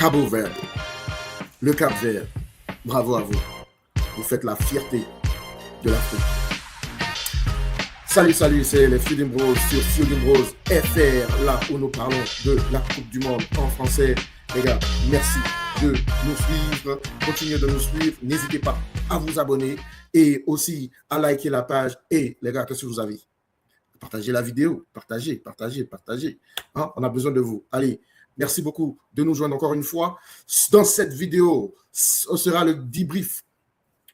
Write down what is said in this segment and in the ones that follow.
Cabo Verde. Le Cap Vert, bravo à vous. Vous faites la fierté de l'Afrique. Salut, c'est les Freedom Bros sur Freedom Bros FR, là où nous parlons de la Coupe du Monde en français. Les gars, merci de nous suivre. Continuez de nous suivre. N'hésitez pas à vous abonner et aussi à liker la page. Et les gars, qu'est-ce que vous avez? Partagez la vidéo. Partagez. Hein? On a besoin de vous. Allez, merci beaucoup de nous joindre encore une fois. Dans cette vidéo, ce sera le debrief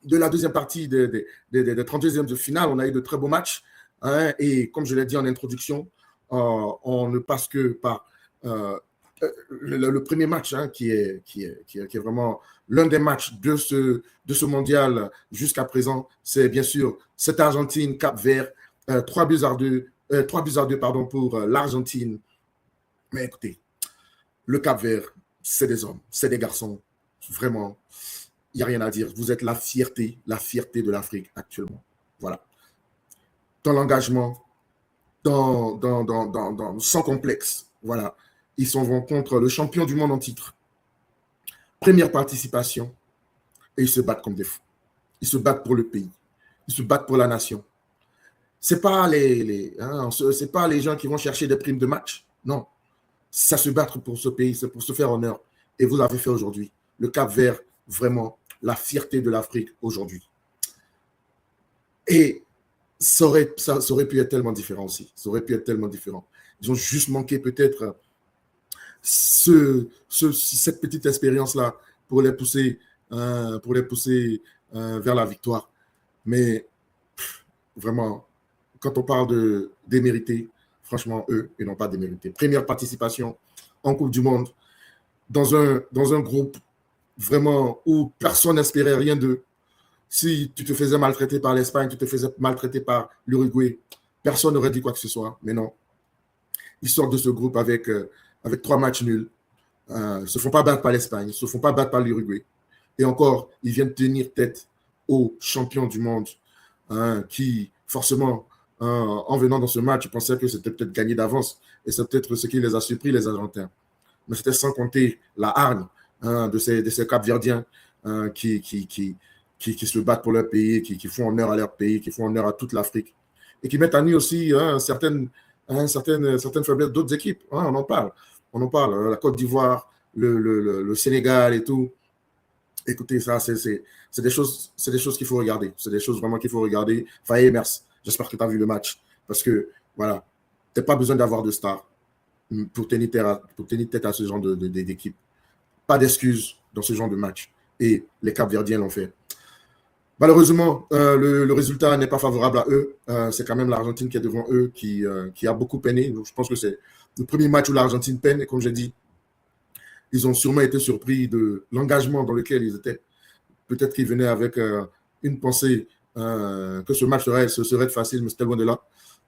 de la deuxième partie des 32e de finale. On a eu de très beaux matchs. Hein, et comme je l'ai dit en introduction, on ne passe que par le premier match, hein, qui est vraiment l'un des matchs de ce mondial jusqu'à présent. C'est bien sûr cette Argentine-Cap-Vert, 3 buts à 2 pour l'Argentine. Mais écoutez, le Cap-Vert, c'est des hommes, c'est des garçons. Vraiment, il n'y a rien à dire. Vous êtes la fierté de l'Afrique actuellement. Voilà. Dans l'engagement, sans complexe. Voilà. Ils vont contre le champion du monde en titre. Première participation. Et ils se battent comme des fous. Ils se battent pour le pays. Ils se battent pour la nation. Ce n'est pas c'est pas les gens qui vont chercher des primes de match. Non. Ça se battre pour ce pays, c'est pour se faire honneur. Et vous l'avez fait aujourd'hui. Le Cap-Vert, vraiment, la fierté de l'Afrique aujourd'hui. Et ça aurait pu être tellement différent aussi. Ça aurait pu être tellement différent. Ils ont juste manqué peut-être cette petite expérience-là pour les pousser vers la victoire. Mais vraiment, quand on parle de démériter, franchement, eux, ils n'ont pas démérité. Première participation en Coupe du Monde dans un groupe vraiment où personne n'espérait rien d'eux. Si tu te faisais maltraiter par l'Espagne, tu te faisais maltraiter par l'Uruguay, personne n'aurait dit quoi que ce soit. Mais non. Ils sortent de ce groupe avec 3 matchs nuls. Ils ne se font pas battre par l'Espagne, ils ne se font pas battre par l'Uruguay. Et encore, ils viennent tenir tête aux champions du monde qui, forcément, en venant dans ce match, ils pensaient que c'était peut-être gagné d'avance. Et c'est peut-être ce qui les a surpris, les Argentins. Mais c'était sans compter la hargne de ces Cap-Verdiens qui se battent pour leur pays, qui font honneur à leur pays, qui font honneur à toute l'Afrique. Et qui mettent à nu aussi certaines faiblesses d'autres équipes. On en parle. La Côte d'Ivoire, le Sénégal et tout. Écoutez, ça, c'est des choses qu'il faut regarder. C'est des choses vraiment qu'il faut regarder. Faye, merci. J'espère que tu as vu le match. Parce que, voilà, tu n'as pas besoin d'avoir de stars pour tenir tête à ce genre d'équipe. Pas d'excuses dans ce genre de match. Et les Cap-Verdiens l'ont fait. Malheureusement, le résultat n'est pas favorable à eux. C'est quand même l'Argentine qui est devant eux qui a beaucoup peiné. Donc, je pense que c'est le premier match où l'Argentine peine. Et comme j'ai dit, ils ont sûrement été surpris de l'engagement dans lequel ils étaient. Peut-être qu'ils venaient avec une pensée que ce match serait facile, mais c'était loin de là.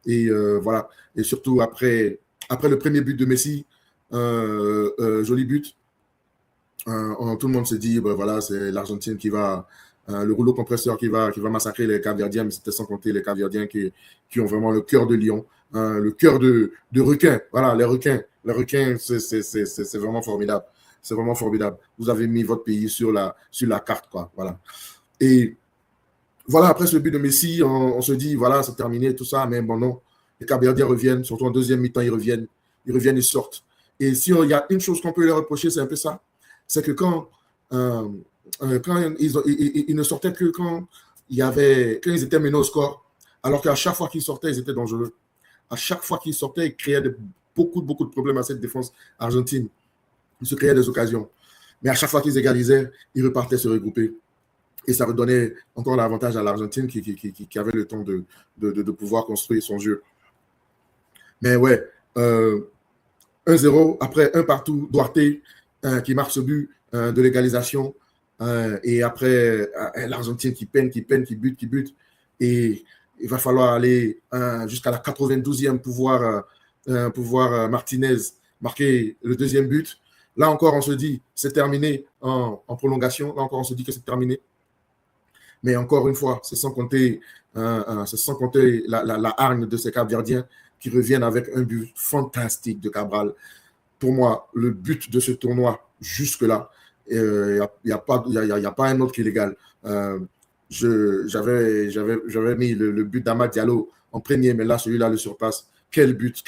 Et voilà. Et surtout, après le premier but de Messi, joli but, tout le monde s'est dit, ben voilà, c'est l'Argentine qui va... le rouleau compresseur qui va massacrer les Cap-Verdiens, mais c'était sans compter les Cap-Verdiens qui ont vraiment le cœur de lion, le cœur de requin. Voilà, les requins, c'est vraiment formidable. C'est vraiment formidable. Vous avez mis votre pays sur la carte, quoi. Voilà. Et voilà, après ce but de Messi, on se dit, voilà, c'est terminé, tout ça, mais bon, non. Les Cap-Verdiens reviennent, surtout en deuxième mi-temps, ils reviennent, ils sortent. Et si il y a une chose qu'on peut leur reprocher, c'est un peu ça. C'est que quand ils ne sortaient que quand ils étaient menés au score, alors qu'à chaque fois qu'ils sortaient, ils étaient dangereux. À chaque fois qu'ils sortaient, ils créaient beaucoup de problèmes à cette défense argentine. Ils se créaient des occasions. Mais à chaque fois qu'ils égalisaient, ils repartaient se regrouper. Et ça redonnait encore l'avantage à l'Argentine qui avait le temps de pouvoir construire son jeu. Mais ouais, 1-0, après un partout, Duarte qui marque ce but de l'égalisation. Et après, l'Argentine qui peine, qui bute. Et il va falloir aller jusqu'à la 92e pour voir Martinez marquer le deuxième but. Là encore, on se dit, c'est terminé en prolongation. Là encore, on se dit que c'est terminé. Mais encore une fois, c'est sans compter la hargne de ces Cap-Verdiens qui reviennent avec un but fantastique de Cabral. pour moi, le but de ce tournoi jusque-là, il n'y a pas un autre qui est légal. J'avais mis le but d'Amad Diallo en premier, mais là, celui-là le surpasse. Quel but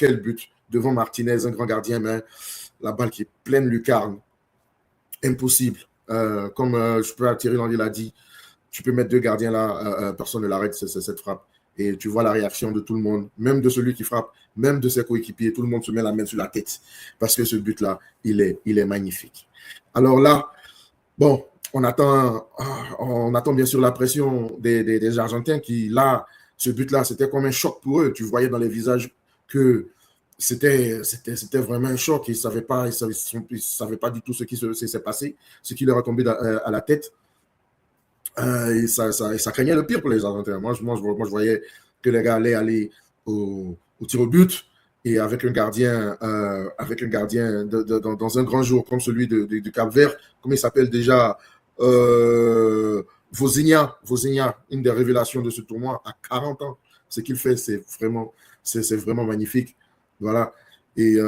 devant Martinez, un grand gardien, mais la balle qui est pleine lucarne. Impossible. Comme je peux attirer dans l'a dit, tu peux mettre 2 gardiens là, personne ne l'arrête, cette frappe. Et tu vois la réaction de tout le monde, même de celui qui frappe, même de ses coéquipiers. Tout le monde se met la main sur la tête parce que ce but-là, il est magnifique. Alors là, bon, on attend bien sûr la pression des Argentins qui, là, ce but-là, c'était comme un choc pour eux. Tu voyais dans les visages que c'était vraiment un choc. Ils ne savaient pas du tout ce qui s'est passé, ce qui leur est tombé à la tête. Et ça craignait le pire pour les Argentins. Moi, je voyais que les gars allaient aller au tir au but et avec un gardien, dans un grand jour comme celui du Cap-Vert, comment il s'appelle déjà, Vozinha, une des révélations de ce tournoi à 40 ans. Ce qu'il fait, c'est vraiment magnifique. Voilà. Et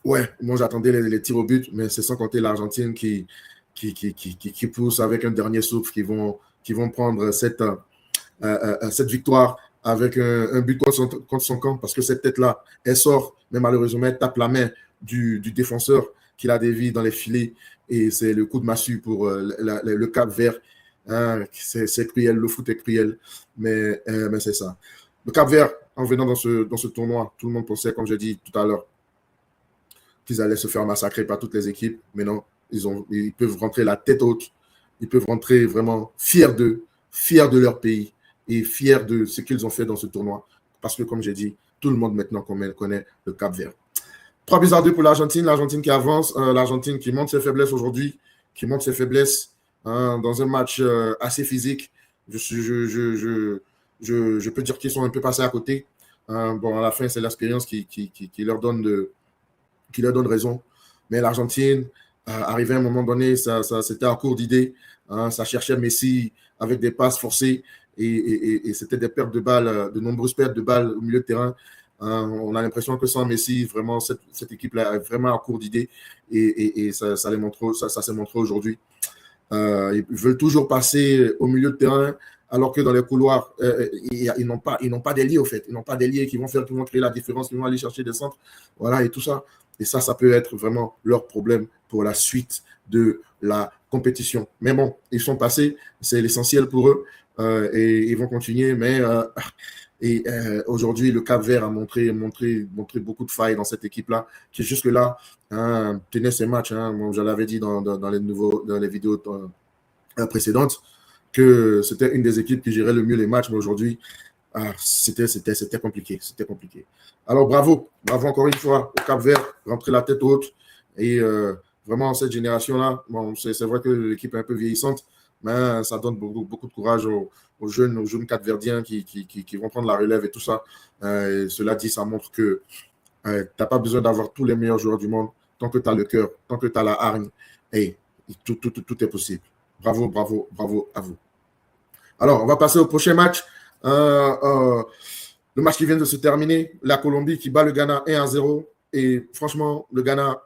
ouais, moi j'attendais les tirs au but, mais c'est sans compter l'Argentine qui pousse avec un dernier souffle, qui vont prendre cette victoire avec un but contre son camp, parce que cette tête-là, elle sort, mais malheureusement, elle tape la main du défenseur qui la dévie dans les filets, et c'est le coup de massue pour le Cap-Vert. C'est cruel, le foot est cruel, mais c'est ça. Le Cap-Vert, en venant dans ce tournoi, tout le monde pensait, comme j'ai dit tout à l'heure, qu'ils allaient se faire massacrer par toutes les équipes, mais non, ils peuvent rentrer la tête haute, ils peuvent rentrer vraiment fiers de leur pays et fiers de ce qu'ils ont fait dans ce tournoi. Parce que, comme j'ai dit, tout le monde maintenant connaît le Cap-Vert. 3-2 pour l'Argentine qui avance, l'Argentine qui montre ses faiblesses aujourd'hui, dans un match assez physique. Je peux dire qu'ils sont un peu passés à côté. Bon, à la fin, c'est l'expérience qui leur donne raison. Mais l'Argentine, arrivé à un moment donné, c'était à court d'idées. Ça cherchait Messi avec des passes forcées et c'était des pertes de balles, de nombreuses pertes de balles au milieu de terrain. On a l'impression que sans Messi, vraiment, cette équipe-là est vraiment à court d'idées et ça s'est montré aujourd'hui. Ils veulent toujours passer au milieu de terrain alors que dans les couloirs, ils n'ont pas d'ailier au fait. Ils n'ont pas d'ailier qui vont créer la différence, qui vont aller chercher des centres. Voilà, et tout ça. Et ça peut être vraiment leur problème pour la suite de la compétition. Mais bon, ils sont passés, c'est l'essentiel pour eux et ils vont continuer. Mais aujourd'hui, le Cap-Vert a montré beaucoup de failles dans cette équipe-là qui jusque-là tenait ses matchs. Bon, je l'avais dit dans les vidéos précédentes que c'était une des équipes qui gérait le mieux les matchs, mais aujourd'hui, c'était compliqué. Alors, bravo encore une fois au Cap-Vert, rentrer la tête haute. Et vraiment, cette génération-là, bon, c'est vrai que l'équipe est un peu vieillissante, mais ça donne beaucoup de courage aux jeunes Cap-Verdiens qui vont prendre la relève et tout ça. Et cela dit, ça montre que tu n'as pas besoin d'avoir tous les meilleurs joueurs du monde. Tant que tu as le cœur, tant que tu as la hargne, hey, tout est possible. Bravo à vous. Alors, on va passer au prochain match. Le match qui vient de se terminer, la Colombie qui bat le Ghana 1-0. Et franchement, le Ghana,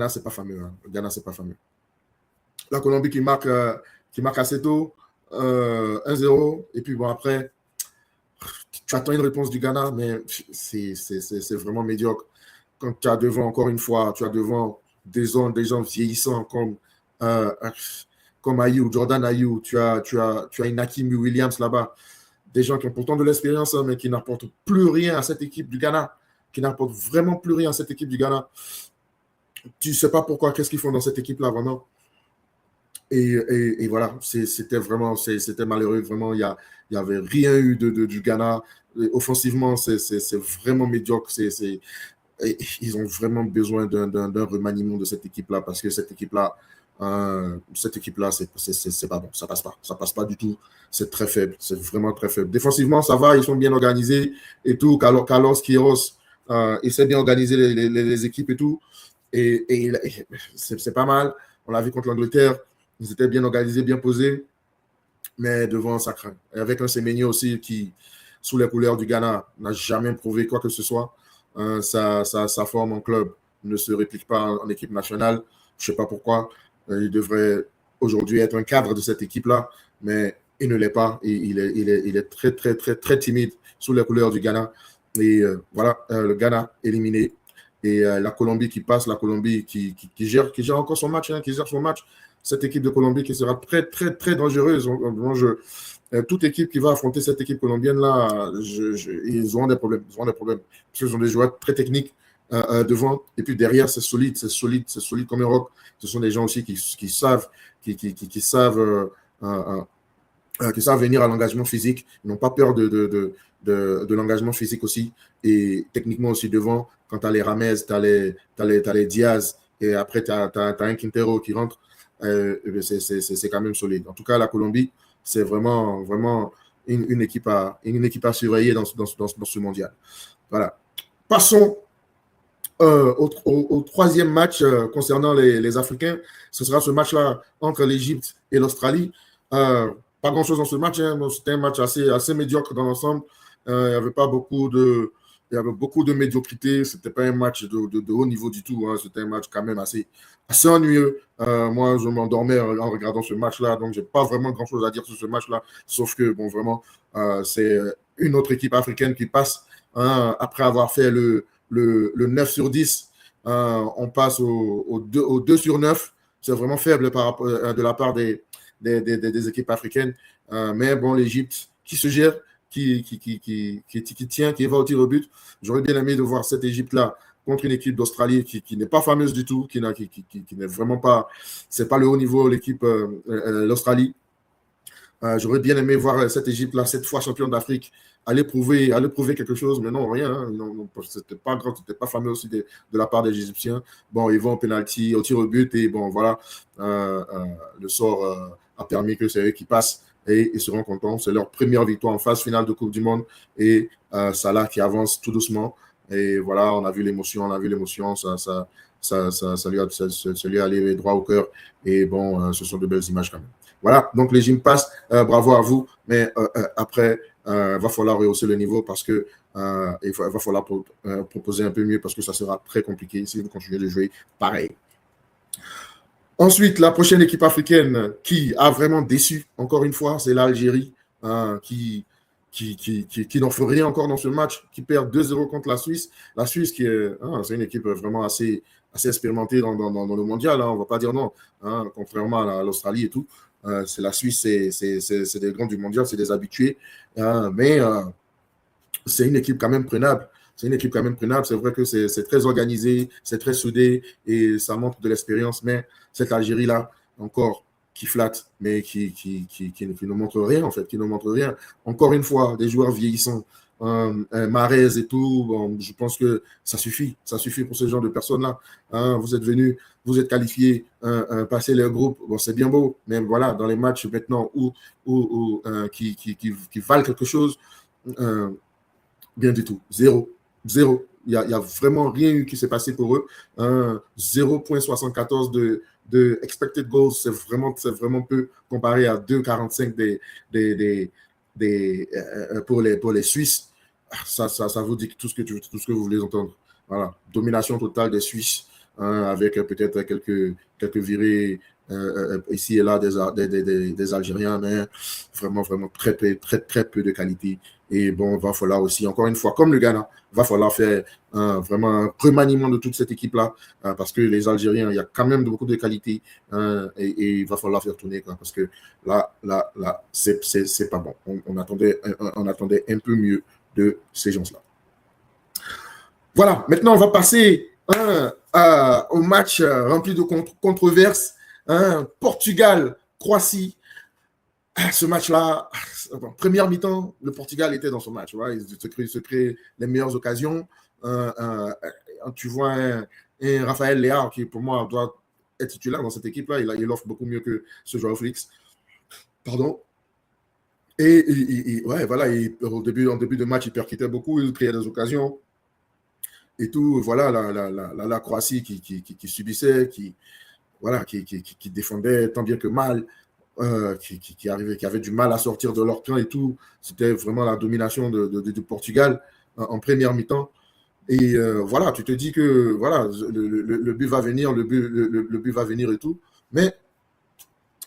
c'est pas fameux. Le Ghana, c'est pas fameux. La Colombie qui marque assez tôt, 1-0. Et puis bon, après, tu attends une réponse du Ghana, mais c'est vraiment médiocre. Quand tu as devant, encore une fois, des gens vieillissants comme Ayou, Jordan Ayou, tu as Inaki Williams là-bas, des gens qui ont pourtant de l'expérience, mais qui n'apportent plus rien à cette équipe du Ghana, Tu ne sais pas pourquoi, qu'est-ce qu'ils font dans cette équipe-là, vraiment. Et voilà, c'était malheureux, vraiment, il n'y avait rien eu du Ghana. Offensivement, c'est vraiment médiocre. Ils ont vraiment besoin d'un remaniement de cette équipe-là, parce que cette équipe-là, c'est pas bon, ça passe pas du tout, c'est très faible, c'est vraiment très faible. Défensivement, ça va, ils sont bien organisés et tout. Carlos Queiroz, il sait bien organiser les équipes et tout, et c'est pas mal. On l'a vu contre l'Angleterre, ils étaient bien organisés, bien posés, mais devant, ça craint. Et avec un Semenyo aussi qui, sous les couleurs du Ghana, n'a jamais prouvé quoi que ce soit. sa forme en club ne se réplique pas en équipe nationale. Je ne sais pas pourquoi. Il devrait aujourd'hui être un cadre de cette équipe-là, mais il ne l'est pas. Il est très, très, très, très timide sous les couleurs du Ghana. Et voilà, le Ghana éliminé. Et la Colombie qui passe, la Colombie qui gère encore son match, qui gère son match. Cette équipe de Colombie qui sera très, très, très dangereuse. Toute équipe qui va affronter cette équipe colombienne-là, ils auront des problèmes. Ils auront des problèmes. Parce qu'ils ont des joueurs très techniques devant. Et puis derrière, c'est solide comme un roc. Ce sont des gens aussi qui savent, qui savent venir à l'engagement physique. Ils n'ont pas peur de l'engagement physique aussi. Et techniquement aussi devant, quand tu as les Rames, tu as les Diaz, et après tu as un Quintero qui rentre, c'est quand même solide. En tout cas, la Colombie, c'est vraiment, vraiment une équipe à surveiller dans ce mondial. Voilà. Passons au troisième match concernant les Africains. Ce sera ce match-là entre l'Égypte et l'Australie. Pas grand-chose dans ce match. C'était un match assez médiocre dans l'ensemble. Il y avait beaucoup de médiocrité. C'était pas un match de haut niveau du tout. C'était un match quand même assez ennuyeux. Moi, je m'endormais en regardant ce match-là, donc j'ai pas vraiment grand-chose à dire sur ce match-là, sauf que, bon, vraiment, c'est une autre équipe africaine qui passe après avoir fait le 9 sur 10. On passe au 2 sur 9. C'est vraiment faible de la part des équipes africaines. Mais bon, l'Égypte qui se gère, qui tient, qui va au tir au but. J'aurais bien aimé de voir cette Égypte-là contre une équipe d'Australie qui n'est pas fameuse du tout, qui n'est vraiment pas, c'est pas le haut niveau, l'équipe, l'Australie. J'aurais bien aimé voir cette Égypte-là, cette fois championne d'Afrique, aller prouver quelque chose, mais non, rien. C'était pas grand, c'était pas fameux aussi de la part des Égyptiens. Bon, ils vont au penalty, au tir au but, et bon, voilà, le sort a permis que c'est eux qui passent et ils seront contents. C'est leur première victoire en phase finale de Coupe du Monde et Salah qui avance tout doucement. Et voilà, on a vu l'émotion, ça lui est allé droit au cœur. Et bon, ce sont de belles images quand même. Voilà, donc les gyms passent. Bravo à vous. Mais après, va falloir rehausser le niveau parce que il va falloir proposer un peu mieux parce que ça sera très compliqué si vous continuez de jouer pareil. Ensuite, la prochaine équipe africaine qui a vraiment déçu, encore une fois, c'est l'Algérie qui n'en fait rien encore dans ce match, qui perd 2-0 contre la Suisse. La Suisse, c'est une équipe vraiment assez expérimentée dans le mondial, on ne va pas dire non, contrairement à l'Australie et tout. C'est la Suisse, c'est des grands du mondial, c'est des habitués, mais c'est une équipe quand même prenable. C'est vrai que c'est très organisé, c'est très soudé et ça montre de l'expérience, mais cette Algérie-là, encore, qui flatte, mais qui ne montre rien, en fait, qui ne montre rien. Encore une fois, des joueurs vieillissants, Mahrez et tout, bon, je pense que ça suffit pour ce genre de personnes-là. Vous êtes venus, vous êtes qualifiés, passer les groupes, bon, c'est bien beau, mais voilà, dans les matchs maintenant qui valent quelque chose, bien du tout, zéro. Il n'y a vraiment rien eu qui s'est passé pour eux. 0,74 de expected goals, c'est vraiment peu comparé à 2,45 pour les Suisses. Ça vous dit tout ce que vous voulez entendre. Voilà, domination totale des Suisses, avec peut-être quelques virées ici et là des Algériens, mais vraiment très peu de qualité. Et bon, va falloir aussi, encore une fois, comme le Ghana, va falloir faire vraiment un remaniement de toute cette équipe-là, parce que les Algériens, il y a quand même beaucoup de qualité, et il va falloir faire tourner, parce que là, c'est pas bon. On attendait un peu mieux de ces gens-là. Voilà, maintenant, on va passer au match rempli de controverses. Portugal-Croatie. Ce match-là, première mi-temps, le Portugal était dans ce match. Il se crée les meilleures occasions. Tu vois un Raphaël Léao qui, pour moi, doit être titulaire dans cette équipe-là. Il offre beaucoup mieux que ce joueur Félix. Pardon. Et voilà, en début de match, il percutait beaucoup, il créait des occasions. Et tout, voilà, la Croatie qui subissait, qui défendait tant bien que mal. Qui avait du mal à sortir de leur camp et tout. C'était vraiment la domination du Portugal en première mi-temps. Et voilà, tu te dis que voilà, le but va venir, le but va venir et tout. Mais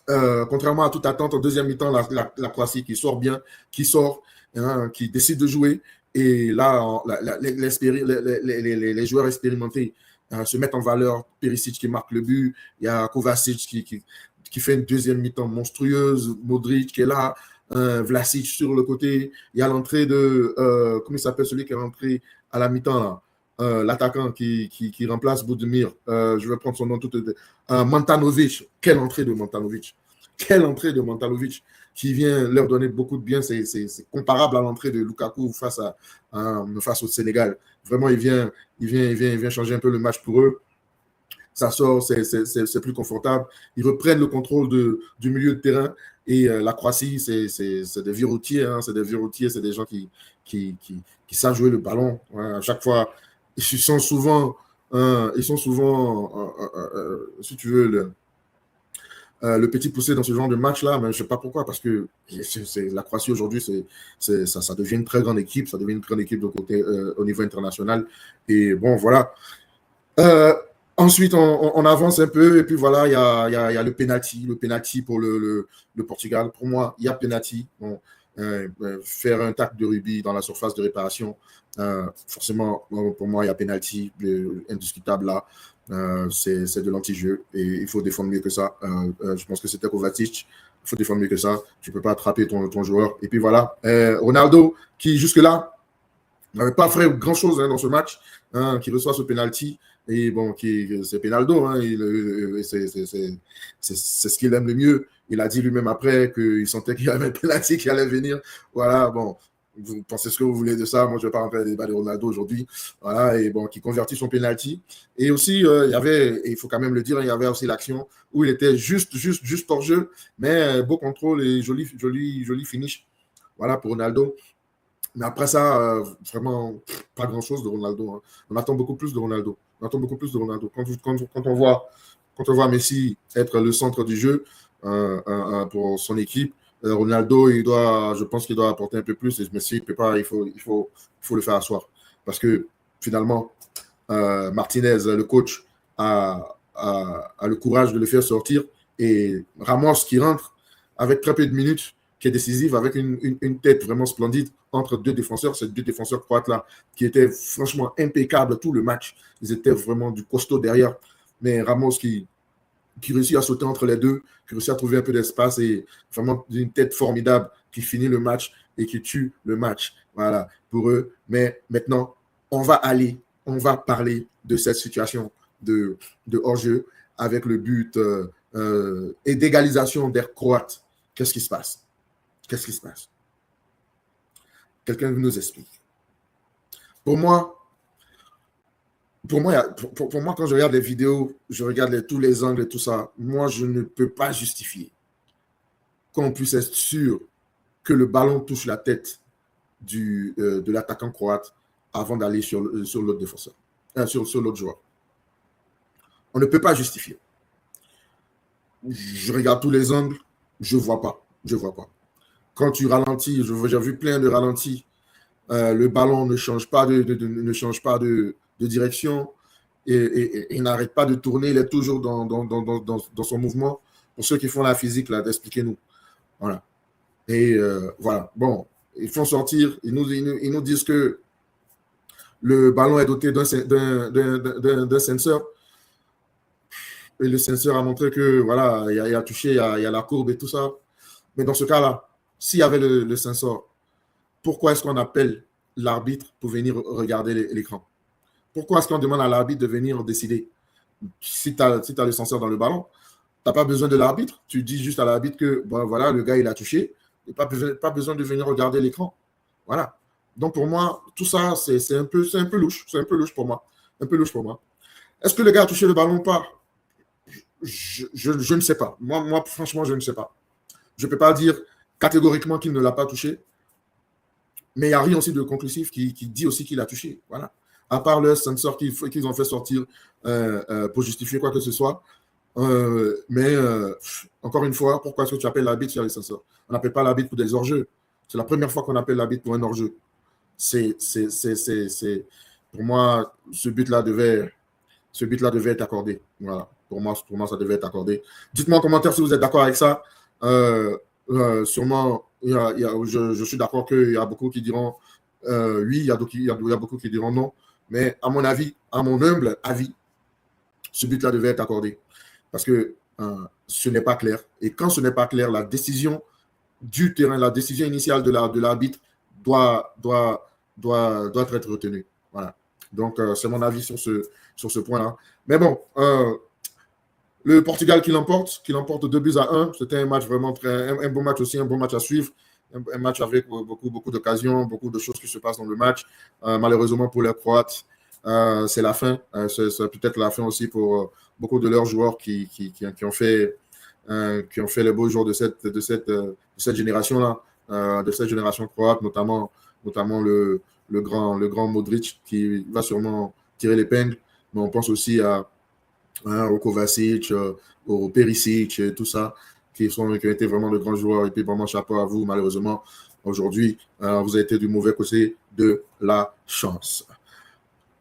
contrairement à toute attente, en deuxième mi-temps, la Croatie qui sort bien, qui sort, hein, qui décide de jouer. Et là, les joueurs expérimentés se mettent en valeur. Perisic qui marque le but. Il y a Kovacic qui fait une deuxième mi-temps monstrueuse. Modric qui est là. Vlasic sur le côté. Il y a l'entrée de... comment il s'appelle celui qui est rentré à la mi-temps là, l'attaquant qui remplace Budimir. Je vais prendre son nom tout de suite. Mantanovic. Quelle entrée de Mantanovic. Quelle entrée de Mantanovic qui vient leur donner beaucoup de bien. C'est comparable à l'entrée de Lukaku face au Sénégal. Vraiment, il vient changer un peu le match pour eux. Ça sort, c'est plus confortable. Ils reprennent le contrôle du milieu de terrain. Et la Croatie, c'est des viroutiers. Hein, c'est des viroutiers, c'est des gens qui savent jouer le ballon. Ouais, à chaque fois, ils sont souvent, si tu veux, le petit poussé dans ce genre de match-là, mais je ne sais pas pourquoi, parce que la Croatie aujourd'hui, ça devient une très grande équipe, ça devient une grande équipe de côté, au niveau international. Et bon, voilà. Ensuite, on avance un peu, et puis voilà, il y a le penalty pour le Portugal. Pour moi, il y a penalty. Bon, faire un tacle de rugby dans la surface de réparation, forcément, pour moi, il y a penalty indiscutable là. C'est de l'anti-jeu et il faut défendre mieux que ça. Je pense que c'était Kovacic. Il faut défendre mieux que ça. Tu ne peux pas attraper ton joueur. Et puis voilà, Ronaldo, qui jusque-là n'avait pas fait grand-chose dans ce match, hein, qui reçoit ce penalty. Et bon, c'est Penaldo, hein, c'est ce qu'il aime le mieux. Il a dit lui-même après qu'il sentait qu'il y avait un penalty qui allait venir. Voilà, bon, vous pensez ce que vous voulez de ça. Moi, je ne vais pas rentrer dans le débat de Ronaldo aujourd'hui. Voilà, et bon, qui convertit son penalty. Et aussi, il y avait, il faut quand même le dire, il y avait aussi l'action où il était juste hors jeu, mais beau contrôle et joli finish. Voilà pour Ronaldo. Mais après ça, vraiment, pas grand-chose de Ronaldo. Hein. On attend beaucoup plus de Ronaldo. Quand on voit Messi être le centre du jeu pour son équipe, Ronaldo, je pense qu'il doit apporter un peu plus. Et Messi, il peut pas, il faut le faire asseoir. Parce que finalement, Martinez, le coach, a le courage de le faire sortir. Et Ramos qui rentre avec très peu de minutes, qui est décisive, avec une tête vraiment splendide entre deux défenseurs, ces deux défenseurs croates-là, qui étaient franchement impeccables tout le match. Ils étaient vraiment du costaud derrière. Mais Ramos qui réussit à sauter entre les deux, qui réussit à trouver un peu d'espace et vraiment une tête formidable qui finit le match et qui tue le match. Voilà, pour eux. Mais maintenant, on va parler de cette situation de hors-jeu avec le but et d'égalisation des Croates. Qu'est-ce qui se passe? Quelqu'un nous explique. Pour moi, quand je regarde les vidéos, je regarde tous les angles et tout ça, moi, je ne peux pas justifier qu'on puisse être sûr que le ballon touche la tête de l'attaquant croate avant d'aller sur l'autre défenseur, sur l'autre joueur. On ne peut pas justifier. Je regarde tous les angles, je ne vois pas. Quand tu ralentis, j'ai vu plein de ralentis, le ballon ne change pas de direction et il n'arrête pas de tourner, il est toujours dans son mouvement. Pour ceux qui font la physique, là, expliquez-nous. Voilà. Et voilà. Bon, ils font sortir, ils nous disent que le ballon est doté d'un senseur. Et le senseur a montré que voilà, il a touché, il y a la courbe et tout ça. Mais dans ce cas-là, s'il y avait le sensor, pourquoi est-ce qu'on appelle l'arbitre pour venir regarder l'écran? Pourquoi est-ce qu'on demande à l'arbitre de venir décider? Si tu as le sensor dans le ballon, tu n'as pas besoin de l'arbitre. Tu dis juste à l'arbitre que bon, voilà, le gars, il a touché. Il n'y a pas besoin de venir regarder l'écran. Voilà. Donc, pour moi, tout ça, c'est un peu louche. C'est un peu louche pour moi. Est-ce que le gars a touché le ballon ou pas? Je ne sais pas. Moi, franchement, je ne sais pas. Je ne peux pas dire catégoriquement qu'il ne l'a pas touché. Mais il n'y a rien aussi de conclusif qui dit aussi qu'il a touché. Voilà. À part le sensor qu'ils ont fait sortir pour justifier quoi que ce soit. Mais encore une fois, pourquoi est-ce que tu appelles l'arbitre sur les sensors? On n'appelle pas l'arbitre pour des hors-jeux. C'est la première fois qu'on appelle l'arbitre pour un hors-jeu. pour moi, ce but-là devait être accordé. Voilà. Pour moi, ça devait être accordé. Dites-moi en commentaire si vous êtes d'accord avec ça. Sûrement, je suis d'accord qu'il y a beaucoup qui diront oui, il y a beaucoup qui diront non. Mais à mon avis, à mon humble avis, ce but-là devait être accordé. Parce que ce n'est pas clair. Et quand ce n'est pas clair, la décision du terrain, la décision initiale de l'arbitre doit être retenue. Voilà. Donc, c'est mon avis sur ce point-là. Mais bon, le Portugal qui l'emporte 2-1. C'était un match vraiment un bon match aussi, un bon match à suivre. Un match avec beaucoup d'occasions, beaucoup de choses qui se passent dans le match. Malheureusement pour les Croates, c'est la fin. C'est peut-être la fin aussi pour beaucoup de leurs joueurs qui ont fait les beaux jours de cette génération-là, de cette génération croate, notamment le grand Modric qui va sûrement tirer l'épingle. Mais on pense aussi au Kovacic, au Perisic, tout ça, qui ont été vraiment de grands joueurs. Et puis vraiment chapeau à vous, malheureusement, aujourd'hui, vous avez été du mauvais côté de la chance.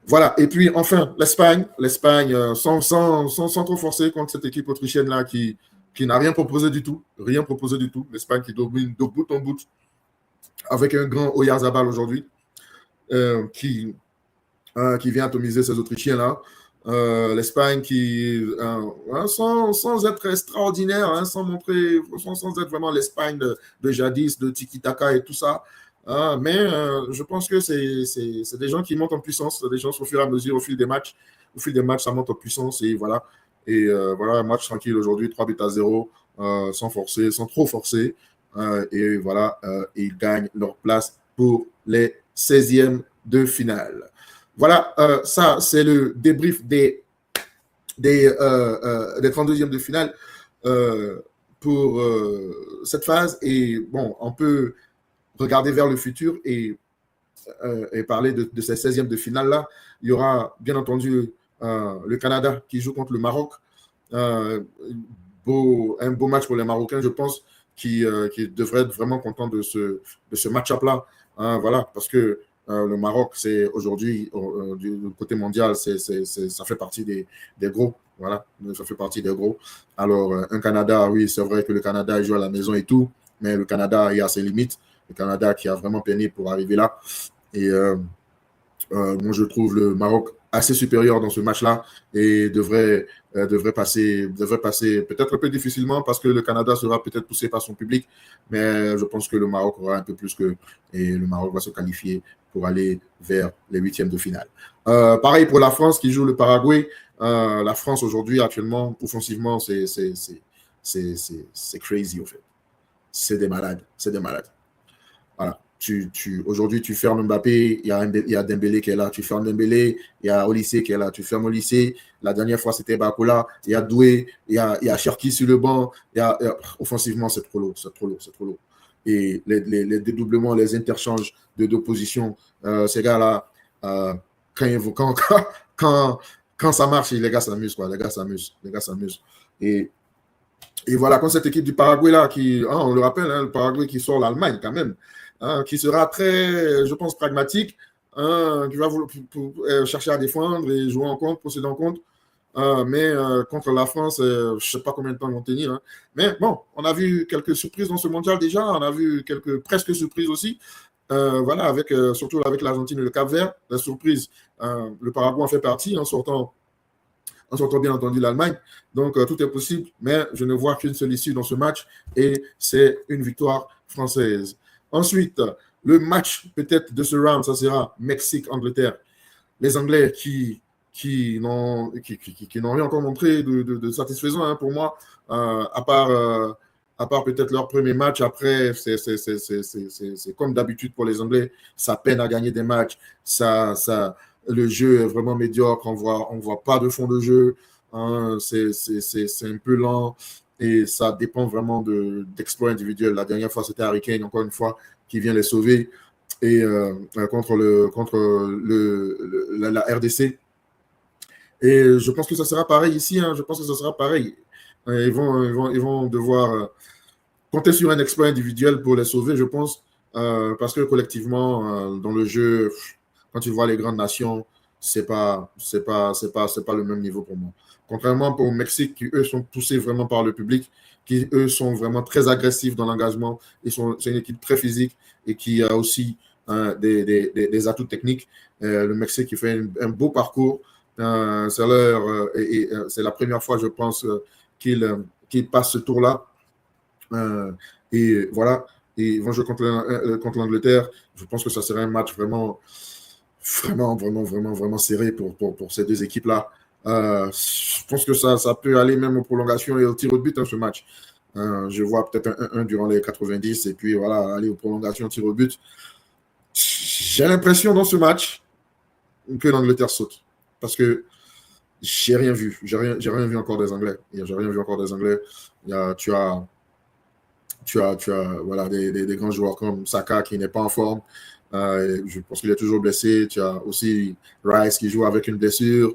Voilà, et puis enfin, l'Espagne, sans trop forcer contre cette équipe autrichienne-là qui n'a rien proposé du tout. L'Espagne qui domine de bout en bout avec un grand Oyarzabal aujourd'hui qui vient atomiser ces Autrichiens-là. L'Espagne qui, sans être extraordinaire, sans être vraiment l'Espagne de jadis, de tiki-taka et tout ça, mais je pense que c'est des gens qui montent en puissance, des gens au fur et à mesure, au fil des matchs, ça monte en puissance et voilà. Et voilà, un match tranquille aujourd'hui, 3-0, sans trop forcer. Et voilà, ils gagnent leur place pour les 16e de finale. Voilà, ça, c'est le débrief des 32e de finale pour cette phase. Et bon, on peut regarder vers le futur et parler de ces 16e de finale-là. Il y aura, bien entendu, le Canada qui joue contre le Maroc. Un beau match pour les Marocains, je pense, qui devraient être vraiment contents de ce match-up-là. Voilà, parce que le Maroc, c'est aujourd'hui, du côté mondial, ça fait partie des gros. Voilà, ça fait partie des gros. Alors, un Canada, oui, c'est vrai que le Canada joue à la maison et tout, mais le Canada, il y a ses limites. Le Canada qui a vraiment peiné pour arriver là. Et moi, je trouve le Maroc assez supérieur dans ce match-là et devrait passer peut-être un peu difficilement parce que le Canada sera peut-être poussé par son public, mais je pense que le Maroc aura un peu plus et le Maroc va se qualifier pour aller vers les 8e de finale. Pareil pour la France qui joue le Paraguay. La France aujourd'hui, actuellement, offensivement, c'est crazy, en fait. C'est des malades. Voilà. Aujourd'hui, tu fermes Mbappé, il y a Dembélé qui est là, tu fermes Dembélé, il y a Olysée qui est là, tu fermes Olysée. La dernière fois, c'était Bakola, il y a Doué, il y a Cherki sur le banc. Offensivement, c'est trop lourd. Et les dédoublements, les interchanges de deux positions, ces gars-là, quand ça marche, les gars s'amusent, quoi. Les gars s'amusent. Et voilà, quand cette équipe du Paraguay, là, on le rappelle, le Paraguay qui sort l'Allemagne quand même, qui sera très, je pense, pragmatique, qui va chercher à défendre et jouer en compte, procéder en compte. Mais contre la France, je ne sais pas combien de temps ils vont tenir. Hein. Mais bon, on a vu quelques surprises dans ce mondial déjà, on a vu quelques presque surprises aussi. Voilà, surtout avec l'Argentine et le Cap-Vert, la surprise, le Paraguay en fait partie en sortant bien entendu l'Allemagne. Donc, tout est possible, mais je ne vois qu'une seule issue dans ce match et c'est une victoire française. Ensuite, le match peut-être de ce round, ça sera Mexique-Angleterre. Les Anglais qui n'ont rien encore montré de satisfaisant hein, pour moi, à part peut-être leur premier match. Après, c'est comme d'habitude pour les Anglais, ça peine à gagner des matchs, le jeu est vraiment médiocre, on voit pas de fond de jeu, hein, c'est un peu lent et ça dépend vraiment d'exploits individuels. La dernière fois, c'était Harry Kane, encore une fois, qui vient les sauver et contre la RDC. Et je pense que ça sera pareil ici, hein, je pense que ça sera pareil. Ils vont devoir compter sur un exploit individuel pour les sauver, je pense, parce que collectivement, dans le jeu, quand tu vois les grandes nations, c'est pas le même niveau pour moi. Contrairement au Mexique, qui eux sont poussés vraiment par le public, qui eux sont vraiment très agressifs dans l'engagement. C'est une équipe très physique et qui a aussi des atouts techniques. Le Mexique qui fait un beau parcours. C'est la première fois, je pense, qu'ils passent ce tour-là. Et voilà. Et ils vont jouer contre l'Angleterre. Je pense que ça serait un match vraiment serré pour ces deux équipes-là. Je pense que ça peut aller même aux prolongations et au tir au but, ce match. Je vois peut-être un 1 durant les 90 et puis voilà, aller aux prolongations, tir au but. J'ai l'impression dans ce match que l'Angleterre saute. Parce que j'ai rien vu. J'ai rien vu encore des Anglais. J'ai rien vu encore des Anglais. Tu as voilà, des grands joueurs comme Saka qui n'est pas en forme. Je pense qu'il est toujours blessé. Tu as aussi Rice qui joue avec une blessure.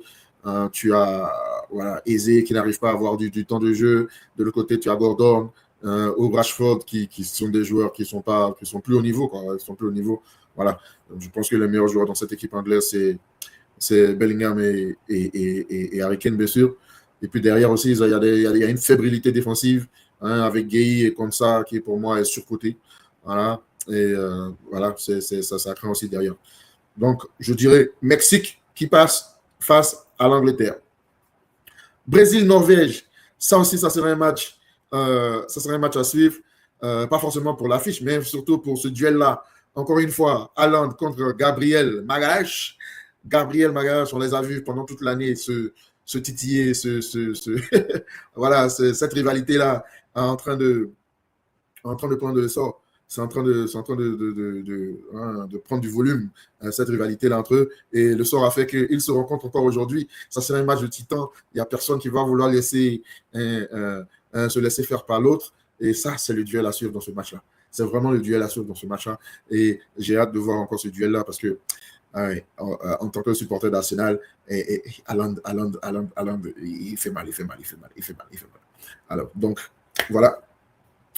Tu as voilà, Eze qui n'arrive pas à avoir du temps de jeu. De l'autre côté, tu as Gordon ou Rashford qui sont des joueurs qui sont plus au niveau. Ils sont plus au niveau. Voilà. Je pense que les meilleurs joueurs dans cette équipe anglaise, c'est Bellingham et Harry Kane, bien sûr. Et puis derrière aussi, il y a une fébrilité défensive avec Gueye et Konsa qui pour moi est surcoté. Voilà. Et voilà, ça craint aussi derrière. Donc, je dirais Mexique qui passe face à l'Angleterre. Brésil-Norvège, ça aussi, ça serait un match à suivre. Pas forcément pour l'affiche, mais surtout pour ce duel-là. Encore une fois, Haaland contre Gabriel Magalhaes. Gabriel Magalhaes, on les a vus pendant toute l'année se titiller, voilà, cette rivalité-là en train de prendre l'essor. C'est en train de prendre du volume, cette rivalité-là entre eux. Et le sort a fait qu'ils se rencontrent encore aujourd'hui. Ça serait un match de titan. Il n'y a personne qui va vouloir se laisser faire par l'autre. Et ça, c'est le duel à suivre dans ce match-là. C'est vraiment le duel à suivre dans ce match-là. Et j'ai hâte de voir encore ce duel-là parce que en tant que supporter d'Arsenal, Haaland, il fait mal. Alors, donc, voilà.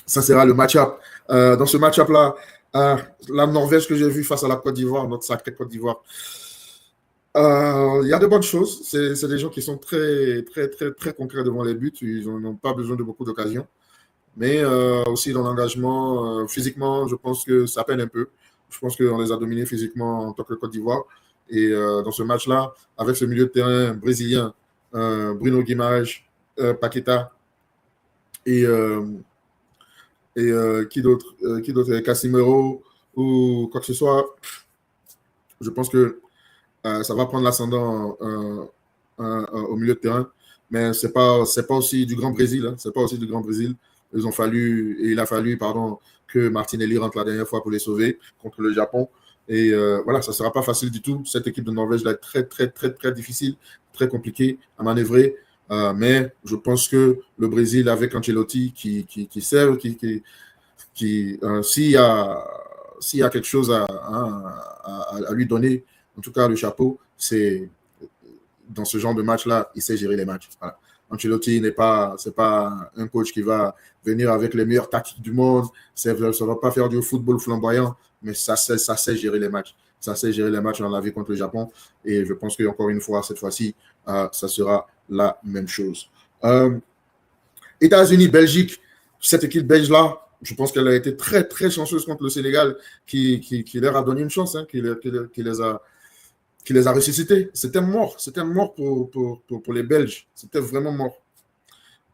Ça sera le match-up. Dans ce match-up-là, la Norvège que j'ai vue face à la Côte d'Ivoire, notre sacrée Côte d'Ivoire, il y a de bonnes choses. C'est des gens qui sont très, très, très, très concrets devant les buts. Ils n'ont pas besoin de beaucoup d'occasions. Mais aussi dans l'engagement, physiquement, je pense que ça peine un peu. Je pense qu'on les a dominés physiquement en tant que Côte d'Ivoire. Et dans ce match-là, avec ce milieu de terrain brésilien, Bruno Guimaraes, Paqueta et qui d'autre Casimiro ou quoi que ce soit, je pense que ça va prendre l'ascendant au milieu de terrain. Mais c'est pas aussi du Grand Brésil. C'est pas aussi du Grand Brésil. Il a fallu que Martinelli rentre la dernière fois pour les sauver contre le Japon. Et voilà, ça ne sera pas facile du tout. Cette équipe de Norvège là est très, très, très, très difficile, très compliquée à manœuvrer. Mais je pense que le Brésil, avec Ancelotti, qui sert, s'il y a quelque chose à lui donner, en tout cas le chapeau, c'est dans ce genre de match-là, il sait gérer les matchs. Voilà. Ancelotti c'est pas un coach qui va venir avec les meilleures tactiques du monde. Ça ne va pas faire du football flamboyant, mais ça sait gérer les matchs. Ça sait gérer les matchs. On l'a vu contre le Japon. Et je pense qu'encore une fois, cette fois-ci, ça sera la même chose. États-Unis, Belgique, cette équipe belge-là, je pense qu'elle a été très, très chanceuse contre le Sénégal, qui leur a donné une chance, qui les a ressuscités. C'était mort pour les Belges. C'était vraiment mort.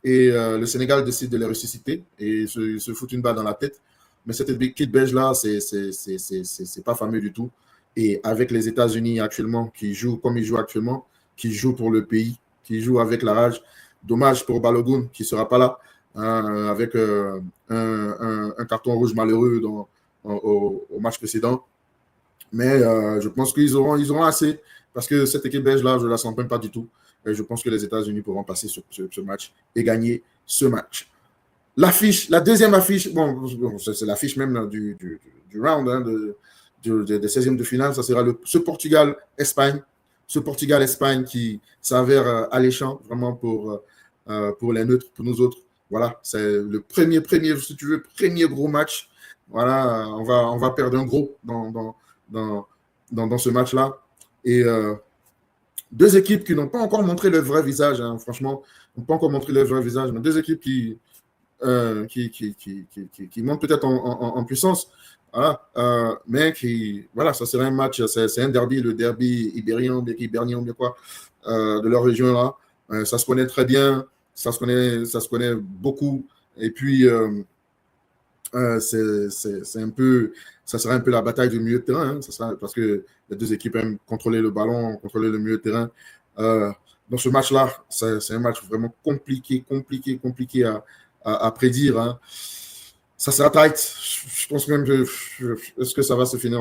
Et le Sénégal décide de les ressusciter et se fout une balle dans la tête. Mais cette équipe belge-là, c'est pas fameux du tout. Et avec les États-Unis actuellement, qui jouent comme ils jouent actuellement, qui jouent pour le pays, qui jouent avec la rage. Dommage pour Balogun qui ne sera pas là, avec un carton rouge malheureux au match précédent. Mais je pense qu'ils auront assez, parce que cette équipe belge-là, je ne la sens même pas du tout. Et je pense que les États-Unis pourront passer ce match et gagner ce match. L'affiche, la deuxième affiche, c'est l'affiche même du round des 16e de finale, ça sera ce Portugal-Espagne. Ce Portugal-Espagne qui s'avère alléchant vraiment pour les neutres, pour nous autres. Voilà, c'est le premier, si tu veux, premier gros match. Voilà, on va perdre un gros dans ce match-là. Et deux équipes qui n'ont pas encore montré leur vrai visage, hein, franchement, n'ont pas encore montré leur vrai visage, mais deux équipes qui montent peut-être en puissance. Voilà, mais voilà, ça serait un match, c'est un derby, le derby ibérien, bien quoi, de leur région là. Ça se connaît très bien, ça se connaît beaucoup. Et puis, c'est un peu, ça sera un peu la bataille du milieu de terrain, hein, ça sera, parce que les deux équipes aiment contrôler le ballon, contrôler le milieu de terrain. Dans ce match-là, c'est un match vraiment compliqué à prédire. Hein. Ça sera tight. Je pense même que est-ce que ça va se finir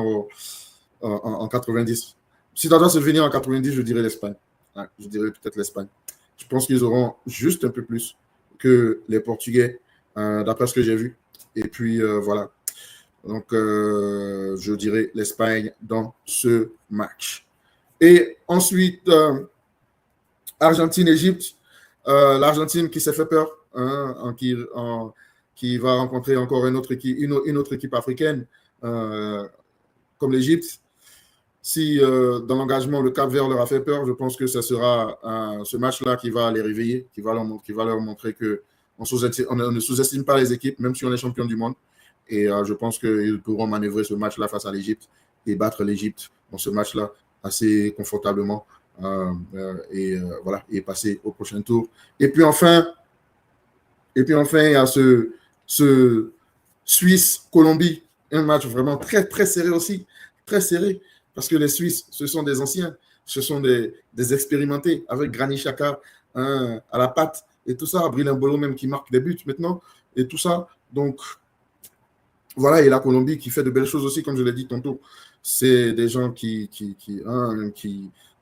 en 90? Si ça doit se finir en 90, je dirais l'Espagne. Ouais, je dirais peut-être l'Espagne. Je pense qu'ils auront juste un peu plus que les Portugais, d'après ce que j'ai vu. Et puis, voilà. Donc, je dirais l'Espagne dans ce match. Et ensuite, Argentine-Égypte. L'Argentine qui s'est fait peur, hein, qui va rencontrer encore une autre équipe africaine, comme l'Égypte. Si dans l'engagement, le Cap-Vert leur a fait peur, je pense que ce sera ce match-là qui va les réveiller, qui va leur montrer qu'on ne sous-estime pas les équipes, même si on est champion du monde. Et je pense qu'ils pourront manœuvrer ce match-là face à l'Égypte et battre l'Égypte dans ce match-là assez confortablement. Voilà, et passer au prochain tour. Et puis enfin, il y a ce Suisse-Colombie, un match vraiment très, très serré aussi, très serré, parce que les Suisses, ce sont des anciens, ce sont des expérimentés, avec Granit Xhaka à la patte, et tout ça, Bril Embolo même qui marque des buts maintenant, et tout ça. Donc, voilà, et la Colombie qui fait de belles choses aussi, comme je l'ai dit tantôt. C'est des gens qui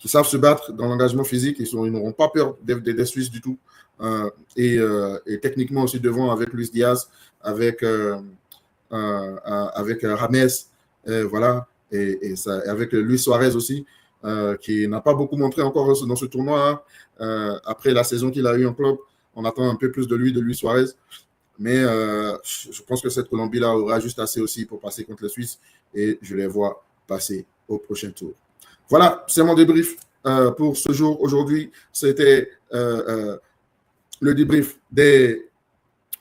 savent se battre dans l'engagement physique. Ils n'auront pas peur des Suisses du tout. Et techniquement aussi devant avec Luis Diaz, avec James, voilà, et avec Luis Suarez aussi, qui n'a pas beaucoup montré encore dans ce tournoi. Après la saison qu'il a eue en club, on attend un peu plus de Luis Suarez. Mais je pense que cette Colombie-là aura juste assez aussi pour passer contre les Suisses et je les vois passer au prochain tour. Voilà, c'est mon débrief pour ce jour. Aujourd'hui, c'était le débrief des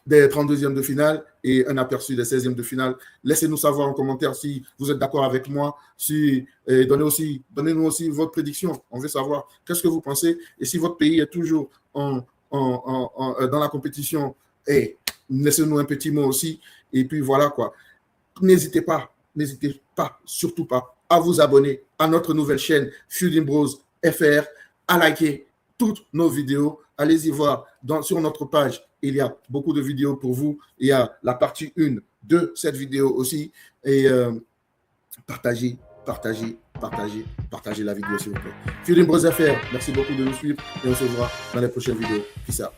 32e de finale et un aperçu des 16e de finale. Laissez-nous savoir en commentaire si vous êtes d'accord avec moi. Donnez-nous aussi votre prédiction. On veut savoir qu'est-ce que vous pensez et si votre pays est toujours dans la compétition. Et laissez-nous un petit mot aussi. Et puis voilà quoi. N'hésitez pas, surtout pas, à vous abonner à notre nouvelle chaîne Fielding Bros FR, à liker toutes nos vidéos. Allez-y voir sur notre page. Il y a beaucoup de vidéos pour vous. Il y a la partie 1 de cette vidéo aussi. Et partagez la vidéo s'il vous plaît. Fielding Bros FR, merci beaucoup de nous suivre et on se voit dans les prochaines vidéos. Peace out.